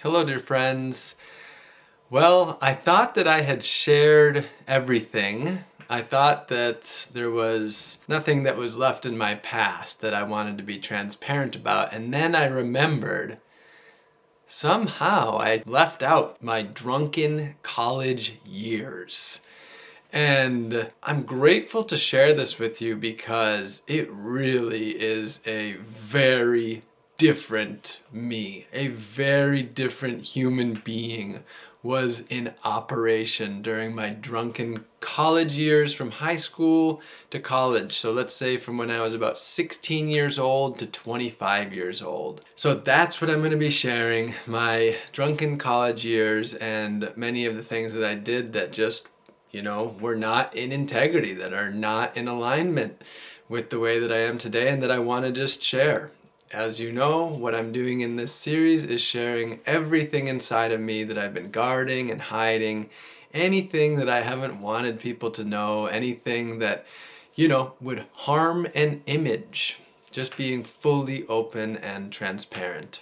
Hello, dear friends. Well, I thought that I had shared everything. I thought that there was nothing that was left in my past that I wanted to be transparent about. And then I remembered somehow I left out my drunken college years. And I'm grateful to share this with you because it really is a very different me. A very different human being was in operation during my drunken college years from high school to college. So let's say from when I was about 16 years old to 25 years old. So that's what I'm going to be sharing, my drunken college years and many of the things that I did that just were not in integrity, that are not in alignment with the way that I am today and that I want to just share. As you know, what I'm doing in this series is sharing everything inside of me that I've been guarding and hiding, anything that I haven't wanted people to know, anything that, would harm an image, just being fully open and transparent.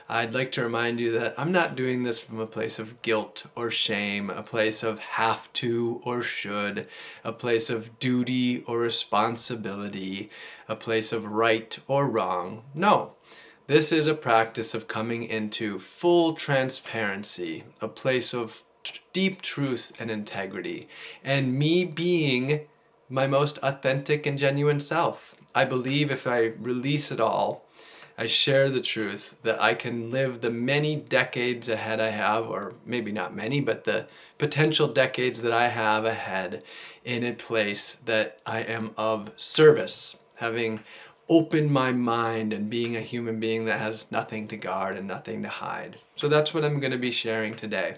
I'd like to remind you that I'm not doing this from a place of guilt or shame, a place of have to or should, a place of duty or responsibility, a place of right or wrong. No, this is a practice of coming into full transparency, a place of deep truth and integrity, and me being my most authentic and genuine self. I believe if I release it all, I share the truth, that I can live the many decades ahead I have, or maybe not many, but the potential decades that I have ahead in a place that I am of service, having opened my mind and being a human being that has nothing to guard and nothing to hide. So that's what I'm going to be sharing today.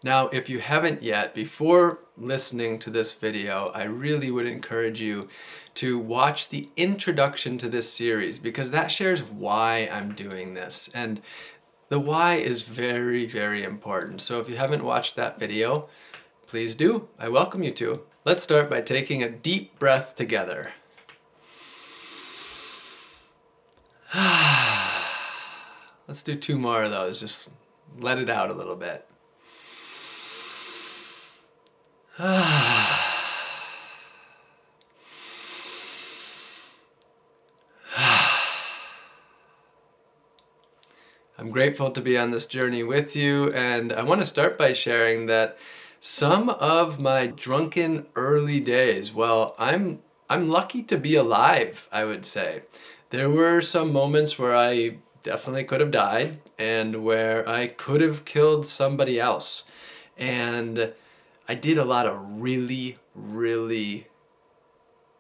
Now, if you haven't yet, before listening to this video, I really would encourage you to watch the introduction to this series because that shares why I'm doing this. And the why is very, very important. So if you haven't watched that video, please do. I welcome you to. Let's start by taking a deep breath together. Let's do 2 more of those. Just let it out a little bit. I'm grateful to be on this journey with you, and I want to start by sharing that some of my drunken early days, well, I'm lucky to be alive, I would say. There were some moments where I definitely could have died and where I could have killed somebody else. And I did a lot of really,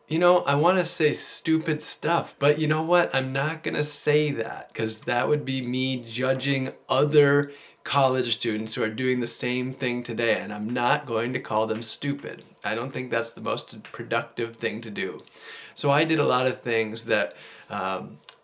I want to say stupid stuff, but you know what? I'm not going to say that because that would be me judging other college students who are doing the same thing today, and I'm not going to call them stupid. I don't think that's the most productive thing to do. So I did a lot of things that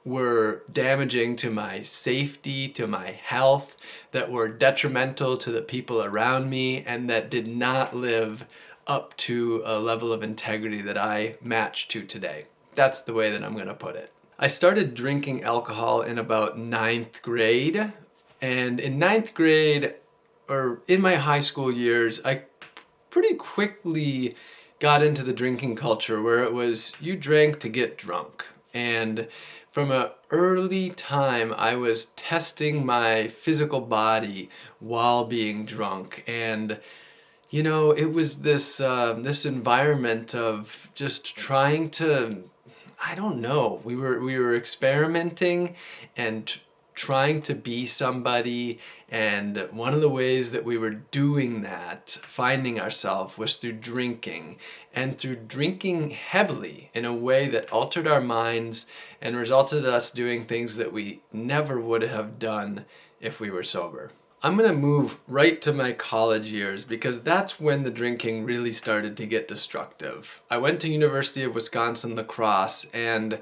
were damaging to my safety, to my health, that were detrimental to the people around me, and that did not live up to a level of integrity that I match to today. That's the way that I'm going to put it. I started drinking alcohol in about 9th grade, and in 9th grade, or in my high school years, I pretty quickly got into the drinking culture where it was you drank to get drunk. And from an early time, I was testing my physical body while being drunk. And, it was this environment of just trying to, I don't know, we were experimenting and trying to be somebody, and one of the ways that we were doing that, finding ourselves, was through drinking, and through drinking heavily in a way that altered our minds and resulted in us doing things that we never would have done if we were sober. I'm going to move right to my college years because that's when the drinking really started to get destructive. I went to University of Wisconsin-La Crosse, and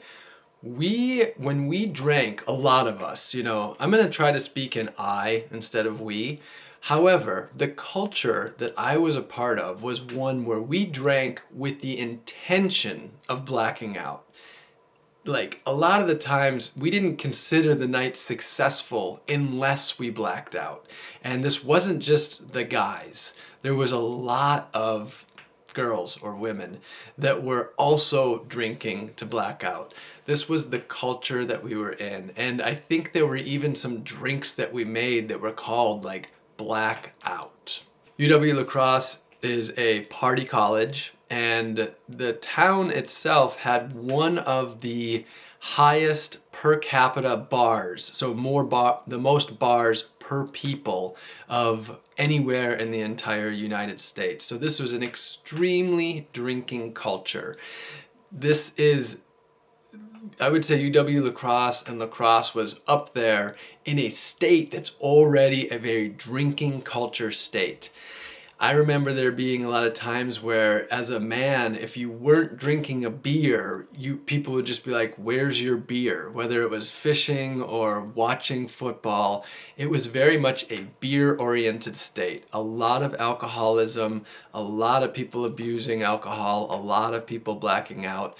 when we drank, a lot of us, I'm going to try to speak in I instead of we. However, the culture that I was a part of was one where we drank with the intention of blacking out. like a lot of the times we didn't consider the night successful unless we blacked out. And this wasn't just the guys. There was a lot of girls or women that were also drinking to black out. This was the culture that we were in. And I think there were even some drinks that we made that were called like blackout. UW-La Crosse is a party college, and the town itself had one of the highest per capita bars, so the most bars per people of anywhere in the entire United States. So this was an extremely drinking culture. This is, I would say, UW-La Crosse and La Crosse was up there in a state that's already a very drinking culture state. I remember there being a lot of times where, as a man, if you weren't drinking a beer, people would just be like, "Where's your beer?" Whether it was fishing or watching football, it was very much a beer-oriented state. A lot of alcoholism, a lot of people abusing alcohol, a lot of people blacking out.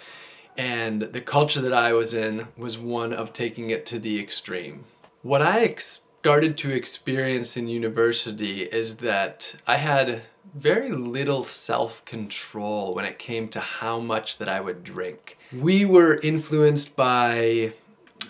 And the culture that I was in was one of taking it to the extreme. What I started to experience in university is that I had very little self-control when it came to how much that I would drink. We were influenced by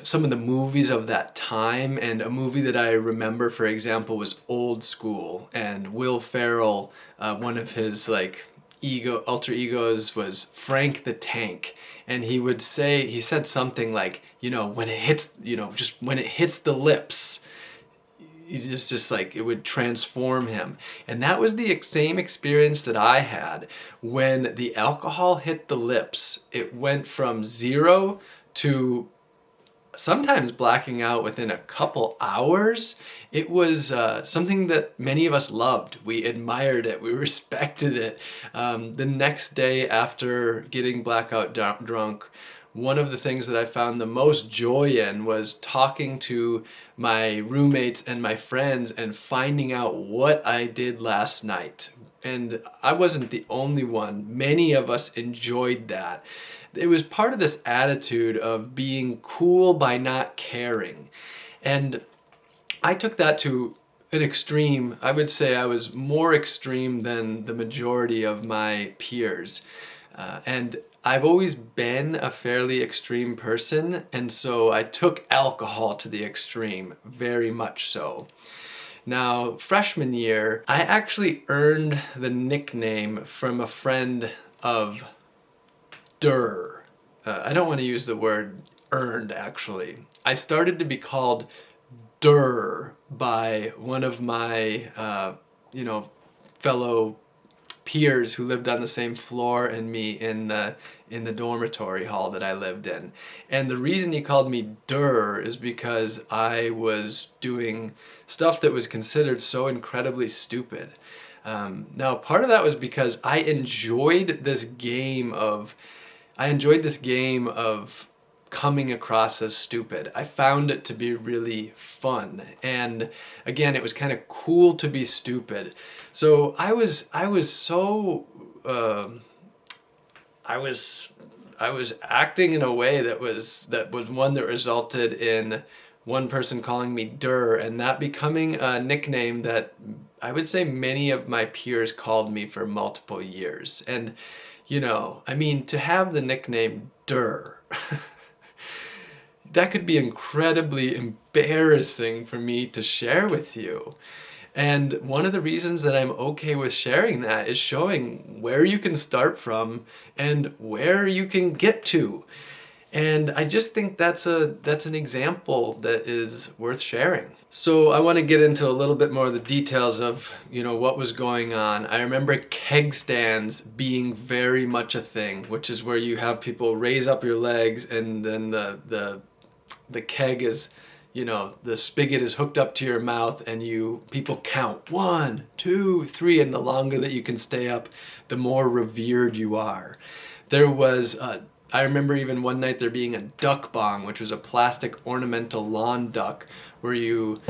some of the movies of that time, and a movie that I remember, for example, was Old School, and Will Ferrell, one of his alter egos was Frank the Tank, and he said something like, when it hits, just when it hits the lips, it's just like it would transform him. And that was the same experience that I had. When the alcohol hit the lips, it went from 0 to sometimes blacking out within a couple hours. It was something that many of us loved. We admired it. We respected it. The next day after getting blackout drunk, one of the things that I found the most joy in was talking to my roommates and my friends and finding out what I did last night. And I wasn't the only one. Many of us enjoyed that. It was part of this attitude of being cool by not caring. And I took that to an extreme. I would say I was more extreme than the majority of my peers. And I've always been a fairly extreme person, and so I took alcohol to the extreme, very much so. Now, freshman year, I actually earned the nickname from a friend of Durr. I don't want to use the word earned, actually. I started to be called Durr by one of my, fellow peers who lived on the same floor and me in the dormitory hall that I lived in. And the reason he called me Durr is because I was doing stuff that was considered so incredibly stupid. Now, part of that was because I enjoyed this game of coming across as stupid. I found it to be really fun, and again, it was kind of cool to be stupid. So I was acting in a way that was one that resulted in one person calling me Durr, and that becoming a nickname that I would say many of my peers called me for multiple years. And to have the nickname Durr, that could be incredibly embarrassing for me to share with you. And one of the reasons that I'm okay with sharing that is showing where you can start from and where you can get to. And I just think that's an example that is worth sharing. So I want to get into a little bit more of the details of, what was going on. I remember keg stands being very much a thing, which is where you have people raise up your legs and then the keg is, the spigot is hooked up to your mouth and people count 1, 2, 3, and the longer that you can stay up, the more revered you are. There was I remember even one night there being a duck bong, which was a plastic ornamental lawn duck where you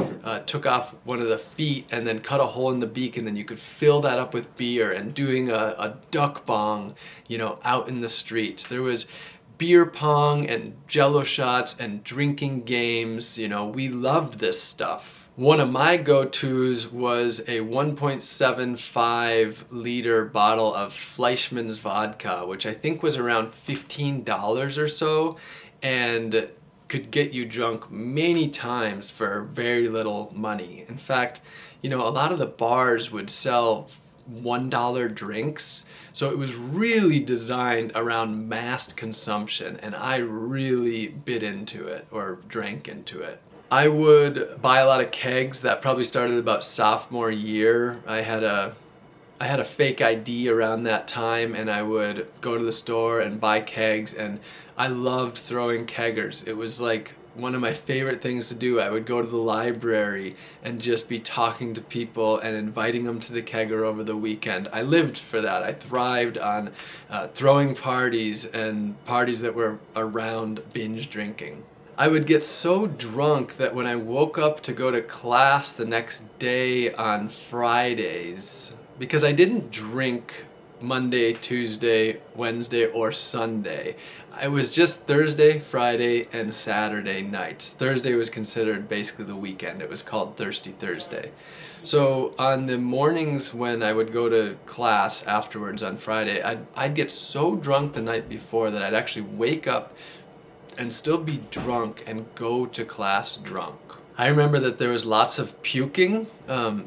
took off one of the feet and then cut a hole in the beak, and then you could fill that up with beer, and doing a duck bong, out in the streets. There was beer pong and jello shots and drinking games. You know, we loved this stuff. One of my go-tos was a 1.75 liter bottle of Fleischmann's vodka, which I think was around $15 or so, and could get you drunk many times for very little money. In fact, you know, a lot of the bars would sell $1 drinks. So it was really designed around mass consumption, and I really bit into it or drank into it. I would buy a lot of kegs. That probably started about sophomore year. I had a fake ID around that time, and I would go to the store and buy kegs, and I loved throwing keggers. It was like one of my favorite things to do. I would go to the library and just be talking to people and inviting them to the kegger over the weekend. I lived for that. I thrived on throwing parties and parties that were around binge drinking. I would get so drunk that when I woke up to go to class the next day on Fridays, because I didn't drink Monday, Tuesday, Wednesday, or Sunday. It was just Thursday, Friday, and Saturday nights. Thursday was considered basically the weekend. It was called Thirsty Thursday. So on the mornings when I would go to class afterwards on Friday, I'd get so drunk the night before that I'd actually wake up and still be drunk and go to class drunk. I remember that there was lots of puking.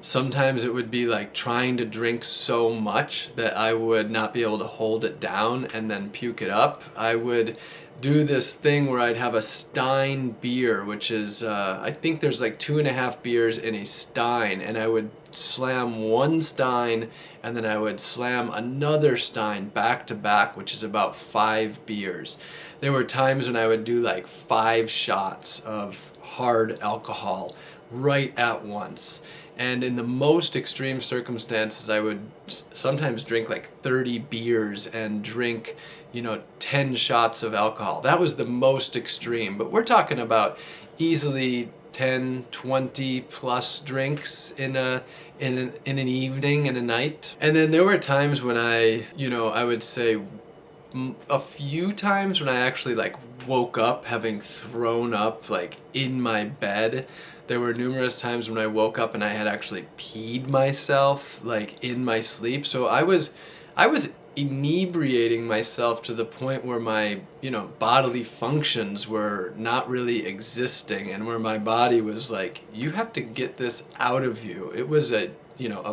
Sometimes it would be like trying to drink so much that I would not be able to hold it down and then puke it up. I would do this thing where I'd have a stein beer, which is, I think there's like 2.5 beers in a stein, and I would slam one stein and then I would slam another stein back to back, which is about 5 beers. There were times when I would do like 5 shots of hard alcohol right at once. And in the most extreme circumstances, I would sometimes drink like 30 beers and drink, 10 shots of alcohol. That was the most extreme, but we're talking about easily 10, 20 plus drinks in an evening, in a night. And then there were times when I would say a few times when I actually like woke up having thrown up like in my bed. There were numerous times when I woke up and I had actually peed myself like in my sleep. So I was inebriating myself to the point where my bodily functions were not really existing, and where my body was like, you have to get this out of you. It was a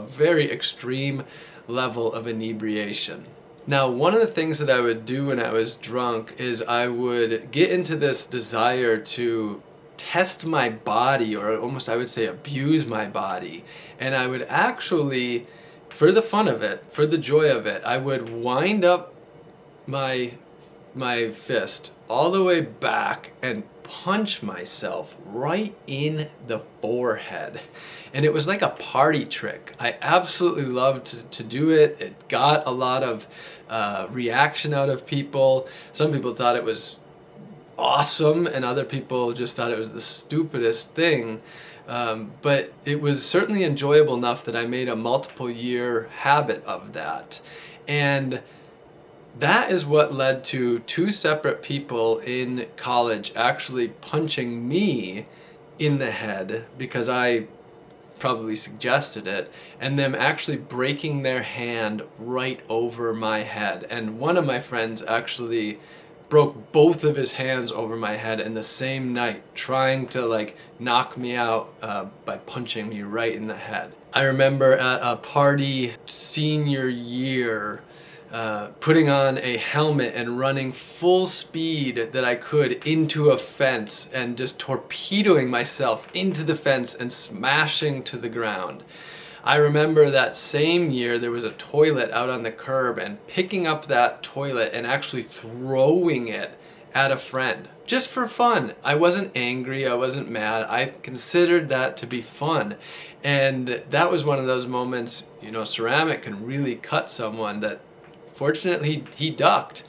very extreme level of inebriation. Now, one of the things that I would do when I was drunk is I would get into this desire to test my body, or almost I would say abuse my body. And I would actually, for the fun of it, for the joy of it, I would wind up my fist all the way back and punch myself right in the forehead. And it was like a party trick. I absolutely loved to do it. It got a lot of reaction out of people. Some people thought it was awesome, and other people just thought it was the stupidest thing. But it was certainly enjoyable enough that I made a multiple year habit of that. And that is what led to 2 separate people in college actually punching me in the head because I probably suggested it, and them actually breaking their hand right over my head. And one of my friends actually broke both of his hands over my head in the same night, trying to like knock me out by punching me right in the head. I remember at a party senior year, putting on a helmet and running full speed that I could into a fence and just torpedoing myself into the fence and smashing to the ground. I remember that same year there was a toilet out on the curb, and picking up that toilet and actually throwing it at a friend just for fun. I wasn't angry, I wasn't mad, I considered that to be fun. And that was one of those moments, ceramic can really cut someone that fortunately he ducked.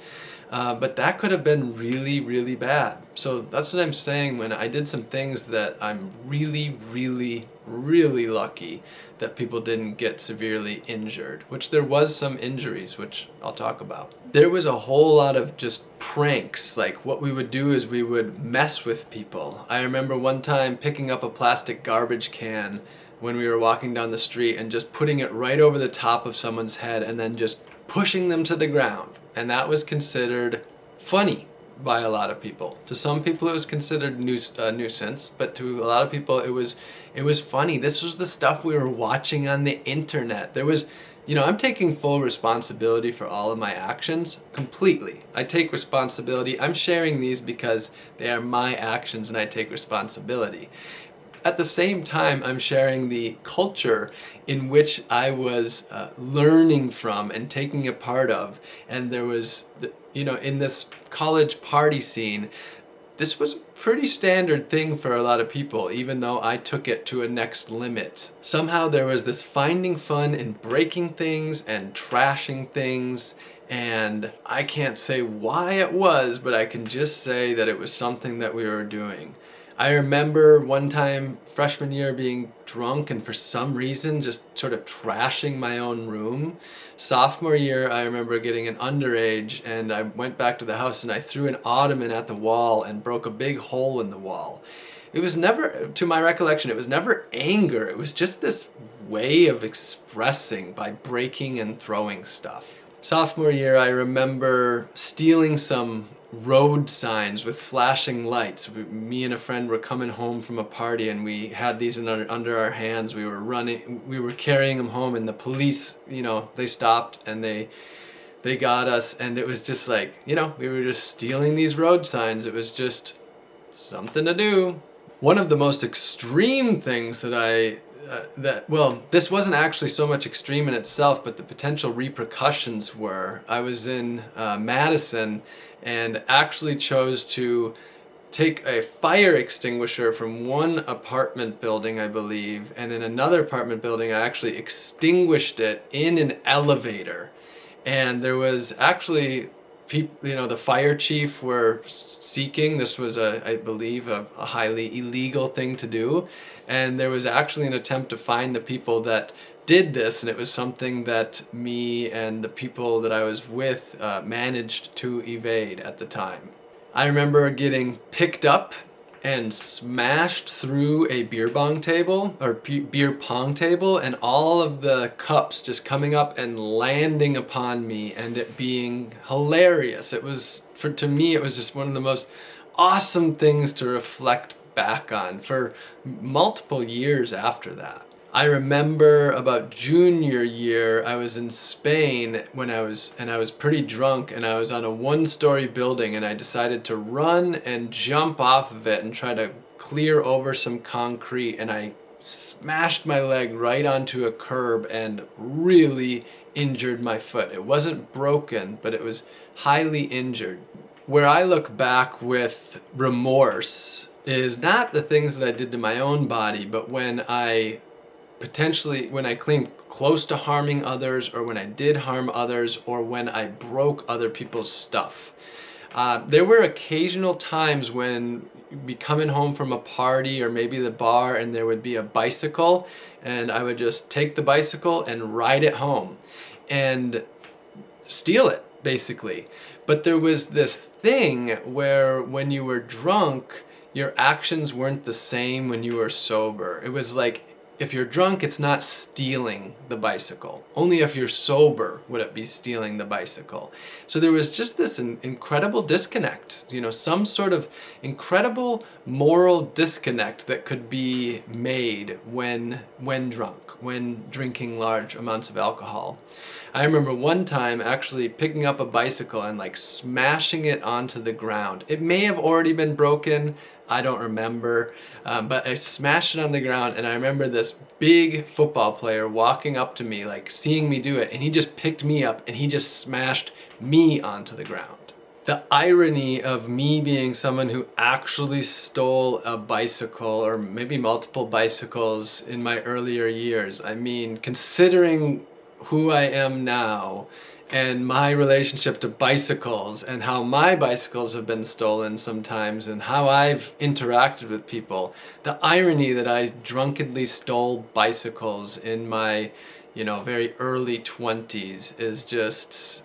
But that could have been really, really bad. So that's what I'm saying when I did some things that I'm really, really really lucky that people didn't get severely injured, which there was some injuries, which I'll talk about. There was a whole lot of just pranks. Like, what we would do is we would mess with people. I remember one time picking up a plastic garbage can when we were walking down the street and just putting it right over the top of someone's head and then just pushing them to the ground. And that was considered funny by a lot of people. To some people it was considered nuisance, but to a lot of people it was funny. This was the stuff we were watching on the internet. There was, I'm taking full responsibility for all of my actions, completely. I take responsibility. I'm sharing these because they are my actions and I take responsibility. At the same time, I'm sharing the culture in which I was learning from and taking a part of. And there was, in this college party scene, this was a pretty standard thing for a lot of people, even though I took it to a next limit. Somehow there was this finding fun in breaking things and trashing things. And I can't say why it was, but I can just say that it was something that we were doing. I remember one time freshman year being drunk and for some reason just sort of trashing my own room. Sophomore year, I remember getting an underage and I went back to the house and I threw an ottoman at the wall and broke a big hole in the wall. It was never, to my recollection, it was never anger. It was just this way of expressing by breaking and throwing stuff. Sophomore year, I remember stealing some road signs with flashing lights. Me and a friend were coming home from a party and we had these under our hands. We were carrying them home and the police, they stopped and they got us, and it was just like, we were just stealing these road signs. It was just something to do. One of the most extreme things that this wasn't actually so much extreme in itself, but the potential repercussions were, I was in Madison and actually chose to take a fire extinguisher from one apartment building, I believe, and in another apartment building I actually extinguished it in an elevator. And there was actually people, the fire chief were seeking, this was I believe a highly illegal thing to do, and there was actually an attempt to find the people that did this, and it was something that me and the people that I was with managed to evade at the time. I remember getting picked up and smashed through a beer pong table, and all of the cups just coming up and landing upon me, and it being hilarious. It was, to me, it was just one of the most awesome things to reflect back on for multiple years after that. I remember about junior year, I was in Spain and I was pretty drunk, and I was on a one-story building, and I decided to run and jump off of it and try to clear over some concrete, and I smashed my leg right onto a curb and really injured my foot. It wasn't broken, but it was highly injured. Where I look back with remorse is not the things that I did to my own body, but when I came close to harming others, or when I did harm others, or when I broke other people's stuff. There were occasional times when you'd be coming home from a party or maybe the bar, and there would be a bicycle, and I would just take the bicycle and ride it home and steal it, basically. But there was this thing where when you were drunk, your actions weren't the same when you were sober. It was like, if you're drunk, it's not stealing the bicycle. Only if you're sober would it be stealing the bicycle. So there was just this incredible disconnect, some sort of incredible moral disconnect that could be made when drunk, when drinking large amounts of alcohol. I remember one time actually picking up a bicycle and smashing it onto the ground. It may have already been broken, I don't remember, but I smashed it on the ground, and I remember this big football player walking up to me, seeing me do it, and he just picked me up and he just smashed me onto the ground. The irony of me being someone who actually stole a bicycle, or maybe multiple bicycles, in my earlier years. I mean, considering who I am now and my relationship to bicycles and how my bicycles have been stolen sometimes and how I've interacted with people. The irony that I drunkenly stole bicycles in my, very early 20s is just,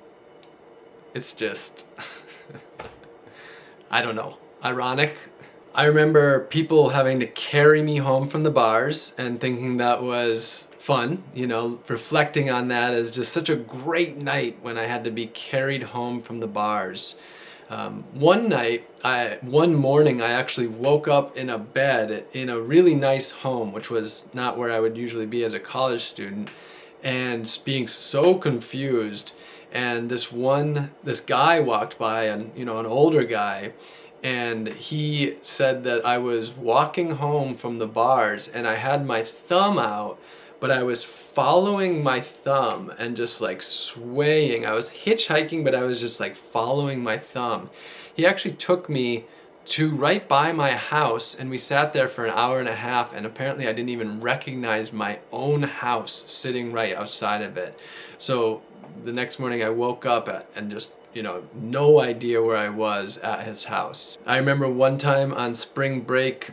it's just, I don't know, ironic. I remember people having to carry me home from the bars and thinking that was fun, reflecting on that as just such a great night when I had to be carried home from the bars. One morning, I actually woke up in a bed in a really nice home, which was not where I would usually be as a college student, and being so confused. And this guy walked by, and an older guy, and he said that I was walking home from the bars and I had my thumb out, but I was following my thumb and just like swaying. I was hitchhiking, but I was just like following my thumb. He actually took me to right by my house, and we sat there for an hour and a half, and apparently I didn't even recognize my own house sitting right outside of it. So the next morning I woke up and just no idea where I was at his house. I remember one time on spring break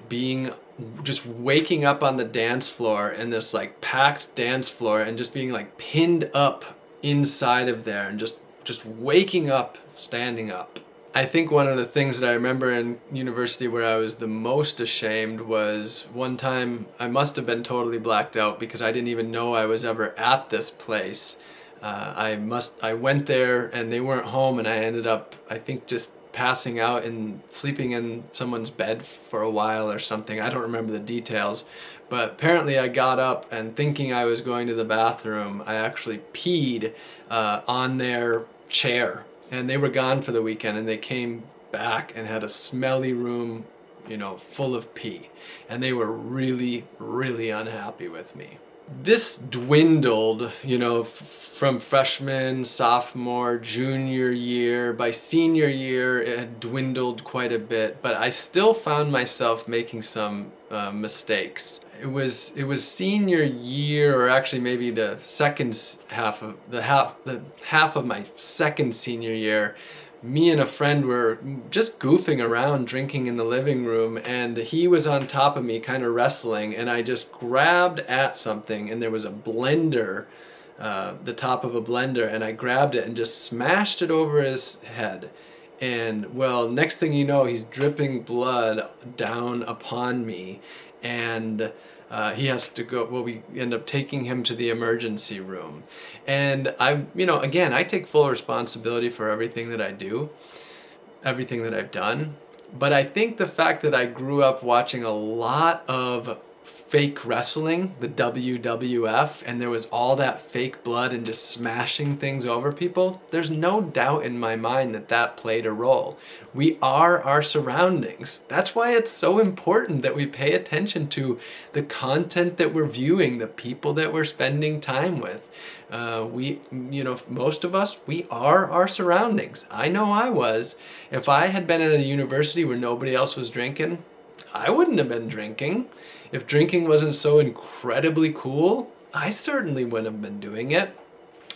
just waking up on the dance floor, in this like packed dance floor, and just being like pinned up inside of there, and just waking up, standing up. I think one of the things that I remember in university where I was the most ashamed was one time I must have been totally blacked out because I didn't even know I was ever at this place. I went there and they weren't home, and I ended up, I think, just passing out and sleeping in someone's bed for a while or something. I don't remember the details, but apparently I got up, and thinking I was going to the bathroom, I actually peed on their chair, and they were gone for the weekend, and they came back and had a smelly room, full of pee, and they were really, really unhappy with me. This dwindled, from freshman, sophomore, junior year. By senior year, it had dwindled quite a bit, but I still found myself making some mistakes. It was senior year, or actually maybe the half of my second senior year. Me and a friend were just goofing around, drinking in the living room, and he was on top of me kind of wrestling, and I just grabbed at something, and there was a blender, the top of a blender, and I grabbed it and just smashed it over his head. And well, next thing you know, he's dripping blood down upon me, and he has to go. Well, we end up taking him to the emergency room. And again, I take full responsibility for everything that I do, everything that I've done. But I think the fact that I grew up watching a lot of fake wrestling, the WWF, and there was all that fake blood and just smashing things over people, there's no doubt in my mind that that played a role. We are our surroundings. That's why it's so important that we pay attention to the content that we're viewing, the people that we're spending time with. Most of us, we are our surroundings. I know I was. If I had been at a university where nobody else was drinking, I wouldn't have been drinking. If drinking wasn't so incredibly cool, I certainly wouldn't have been doing it.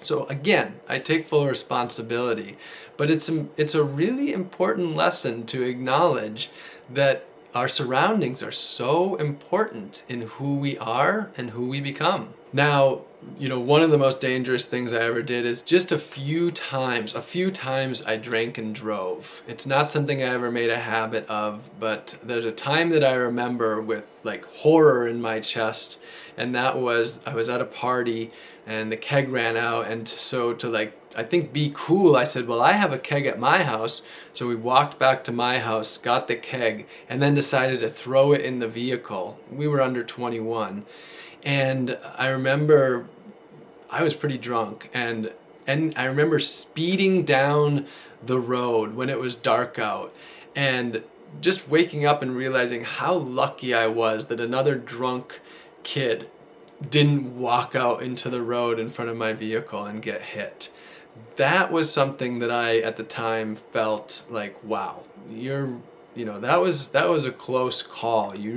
So again, I take full responsibility, but it's a really important lesson to acknowledge that our surroundings are so important in who we are and who we become. Now, one of the most dangerous things I ever did is just a few times I drank and drove. It's not something I ever made a habit of, but there's a time that I remember with like horror in my chest, and that was I was at a party and the keg ran out, and so to I think be cool, I said, well, I have a keg at my house. So we walked back to my house, got the keg, and then decided to throw it in the vehicle. We were under 21. And I remember I was pretty drunk, and I remember speeding down the road when it was dark out, and just waking up and realizing how lucky I was that another drunk kid didn't walk out into the road in front of my vehicle and get hit. That was something that I at the time felt like, wow, that was a close call. You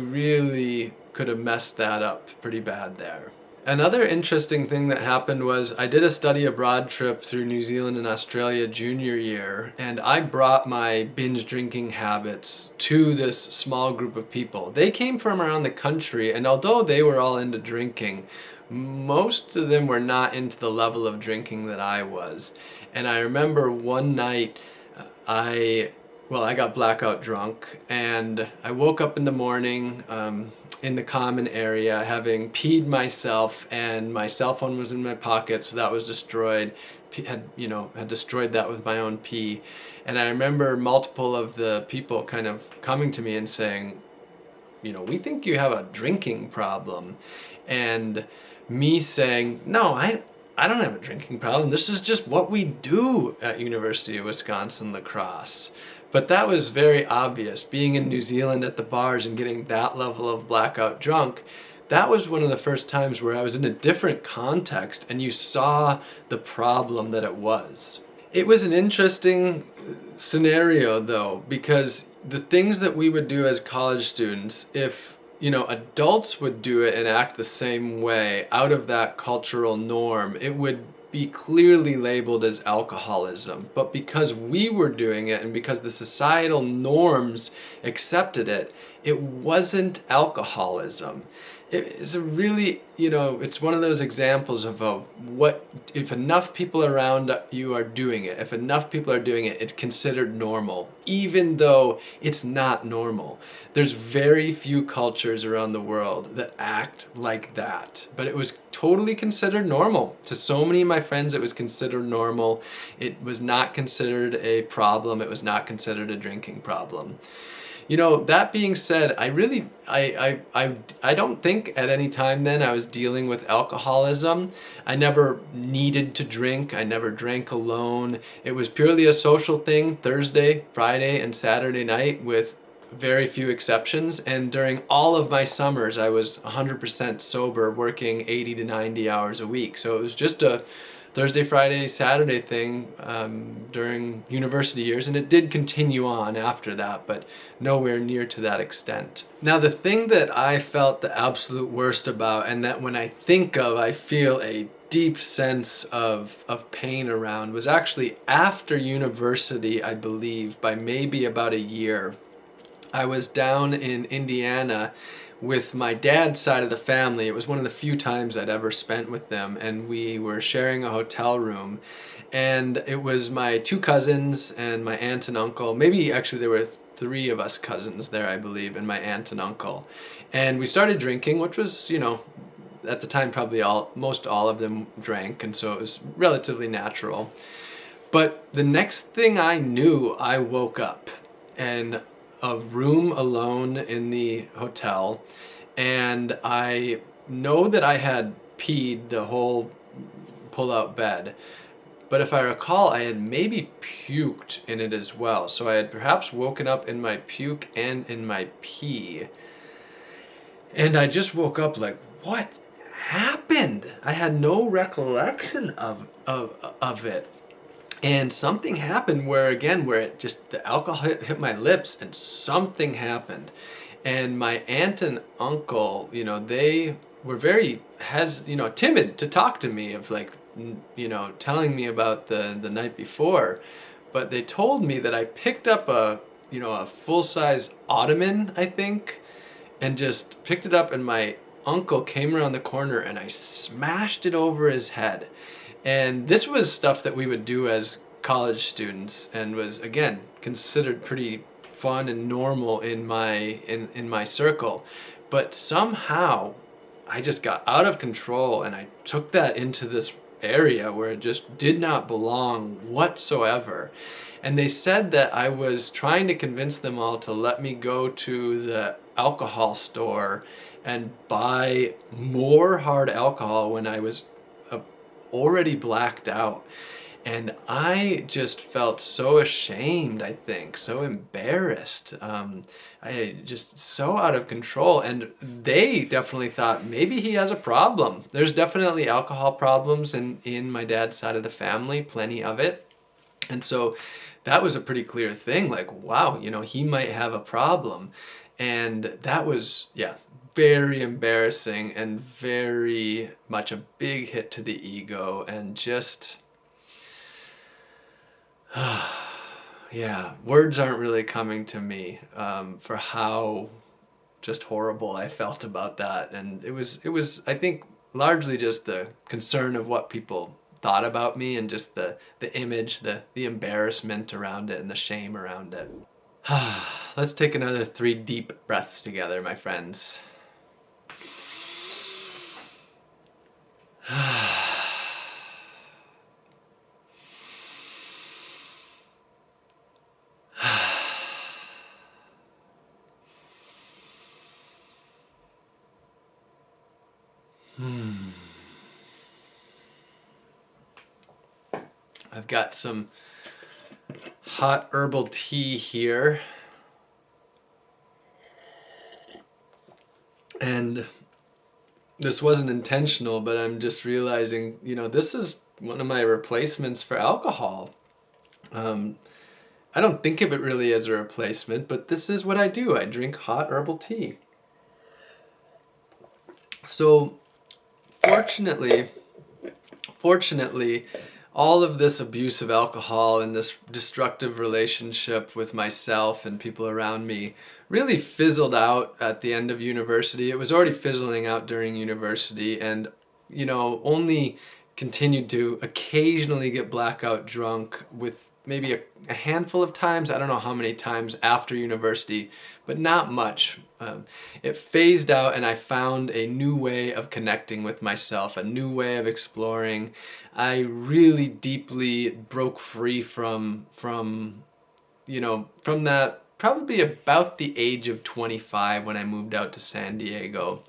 really could have messed that up pretty bad there. Another interesting thing that happened was I did a study abroad trip through New Zealand and Australia junior year, and I brought my binge drinking habits to this small group of people. They came from around the country, and although they were all into drinking, most of them were not into the level of drinking that I was. And I remember one night I got blackout drunk, and I woke up in the morning in the common area having peed myself, and my cell phone was in my pocket, so that was destroyed. Had destroyed that with my own pee. And I remember multiple of the people kind of coming to me and saying, we think you have a drinking problem. And me saying, no, I don't have a drinking problem. This is just what we do at University of Wisconsin La Crosse. But that was very obvious. Being in New Zealand at the bars and getting that level of blackout drunk, that was one of the first times where I was in a different context and you saw the problem that it was. It was an interesting scenario though, because the things that we would do as college students, if adults would do it and act the same way out of that cultural norm, it would be clearly labeled as alcoholism. But because we were doing it and because the societal norms accepted it, it wasn't alcoholism. It's a really, it's one of those examples of what if enough people around you are doing it, if enough people are doing it, it's considered normal, even though it's not normal. There's very few cultures around the world that act like that, but it was totally considered normal. To so many of my friends, it was considered normal. It was not considered a problem. It was not considered a drinking problem. That being said, I don't think at any time then I was dealing with alcoholism. I never needed to drink. I never drank alone. It was purely a social thing, Thursday, Friday, and Saturday night with very few exceptions. And during all of my summers, I was 100% sober, working 80 to 90 hours a week. So it was just a Thursday, Friday, Saturday thing during university years, and it did continue on after that, but nowhere near to that extent. Now, the thing that I felt the absolute worst about, and that when I think of, I feel a deep sense of pain around, was actually after university, I believe, by maybe about a year. I was down in Indiana with my dad's side of the family. It was one of the few times I'd ever spent with them, and we were sharing a hotel room. And it was my two cousins and my aunt and uncle. Maybe actually there were three of us cousins there, I believe, and my aunt and uncle. And we started drinking, which was, at the time probably most all of them drank, and so it was relatively natural. But the next thing I knew, I woke up and a room alone in the hotel, and I know that I had peed the whole pull-out bed, but if I recall, I had maybe puked in it as well. So I had perhaps woken up in my puke and in my pee, and I just woke up like, what happened? I had no recollection of it. And something happened where it just, the alcohol hit my lips and something happened. And my aunt and uncle, they were very timid to talk to me of telling me about the night before. But they told me that I picked up a full-size ottoman, I think, and just picked it up, and my uncle came around the corner and I smashed it over his head. And this was stuff that we would do as college students, and was again considered pretty fun and normal in my circle. But somehow I just got out of control, and I took that into this area where it just did not belong whatsoever. And they said that I was trying to convince them all to let me go to the alcohol store and buy more hard alcohol when I was already blacked out. And I just felt so ashamed, I think, so embarrassed. I just so out of control. And they definitely thought maybe he has a problem. There's definitely alcohol problems in my dad's side of the family, plenty of it. And so that was a pretty clear thing, like, wow, he might have a problem. And that was, yeah, very embarrassing and very much a big hit to the ego, and just, yeah, words aren't really coming to me for how just horrible I felt about that. And it was I think largely just the concern of what people thought about me, and just the image, the embarrassment around it, and the shame around it. Let's take another 3 deep breaths together, my friends. I've got some hot herbal tea here. And this wasn't intentional, but I'm just realizing, this is one of my replacements for alcohol. I don't think of it really as a replacement, but this is what I do. I drink hot herbal tea. So fortunately, all of this abuse of alcohol and this destructive relationship with myself and people around me really fizzled out at the end of university. It was already fizzling out during university, and only continued to occasionally get blackout drunk, with maybe a handful of times, I don't know how many times after university, but not much. It phased out, and I found a new way of connecting with myself, a new way of exploring. I really deeply broke free from that, probably about the age of 25, when I moved out to San Diego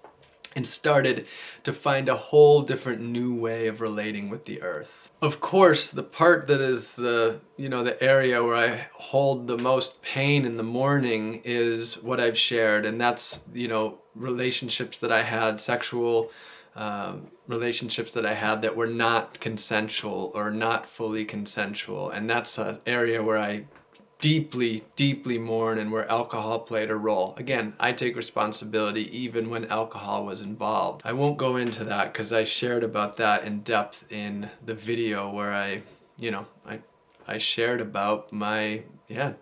and started to find a whole different new way of relating with the earth. Of course, the part that is the area where I hold the most pain in the morning is what I've shared, and that's, relationships that I had, sexual relationships that I had that were not consensual or not fully consensual. And that's an area where I deeply, deeply mourn, and where alcohol played a role. Again, I take responsibility even when alcohol was involved. I won't go into that because I shared about that in depth in the video where I shared about my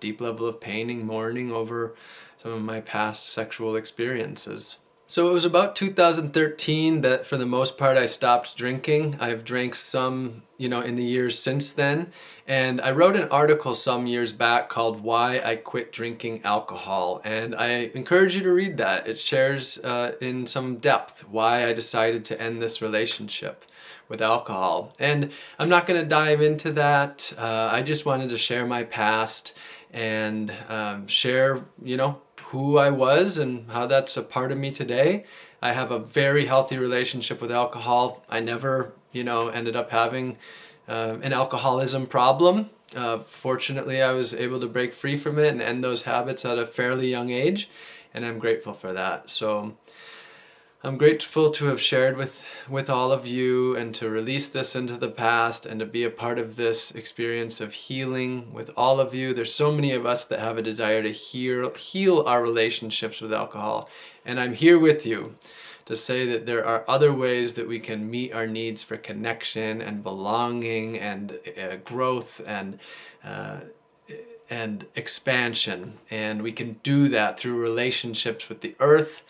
deep level of pain and mourning over some of my past sexual experiences. So it was about 2013 that for the most part I stopped drinking. I've drank some, in the years since then. And I wrote an article some years back called Why I Quit Drinking Alcohol. And I encourage you to read that. It shares in some depth why I decided to end this relationship with alcohol. And I'm not going to dive into that. I just wanted to share my past and share, who I was and how that's a part of me today. I have a very healthy relationship with alcohol. I never, ended up having an alcoholism problem. Fortunately, I was able to break free from it and end those habits at a fairly young age, and I'm grateful for that. So I'm grateful to have shared with all of you, and to release this into the past, and to be a part of this experience of healing with all of you. There's so many of us that have a desire to heal our relationships with alcohol, and I'm here with you to say that there are other ways that we can meet our needs for connection and belonging and growth and expansion. And we can do that through relationships with the earth,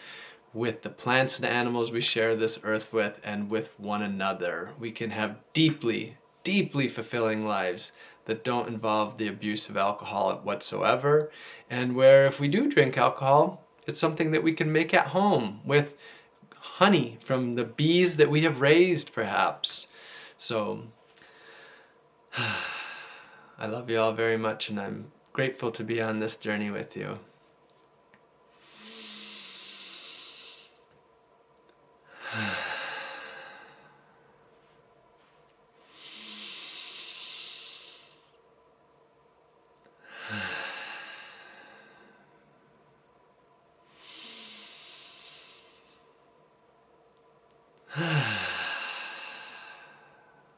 with the plants and animals we share this earth with, and with one another. We can have deeply, deeply fulfilling lives that don't involve the abuse of alcohol whatsoever, and where if we do drink alcohol, it's something that we can make at home with honey from the bees that we have raised, perhaps. So I love you all very much, and I'm grateful to be on this journey with you.